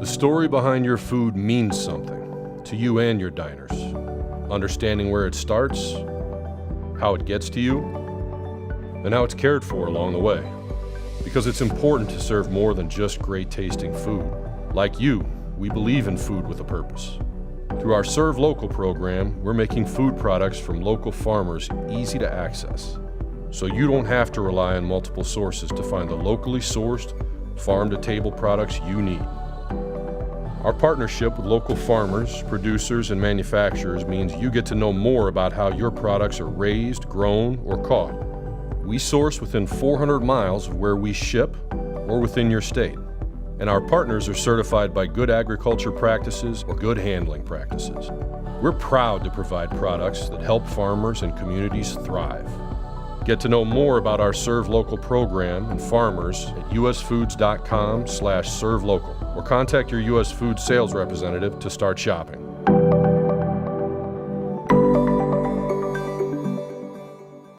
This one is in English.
The story behind your food means something to you and your diners. Understanding where it starts, how it gets to you, and how it's cared for along the way. Because it's important to serve more than just great tasting food. Like you, we believe in food with a purpose. Through our Serve Local program, we're making food products from local farmers easy to access, so you don't have to rely on multiple sources to find the locally sourced, farm-to-table products you need. Our partnership with local farmers, producers, and manufacturers means you get to know more about how your products are raised, grown, or caught. We source within 400 miles of where we ship or within your state. And our partners are certified by Good Agriculture Practices or Good Handling Practices. We're proud to provide products that help farmers and communities thrive. Get to know more about our Serve Local program and farmers at usfoods.com/servelocal or contact your US Foods sales representative to start shopping.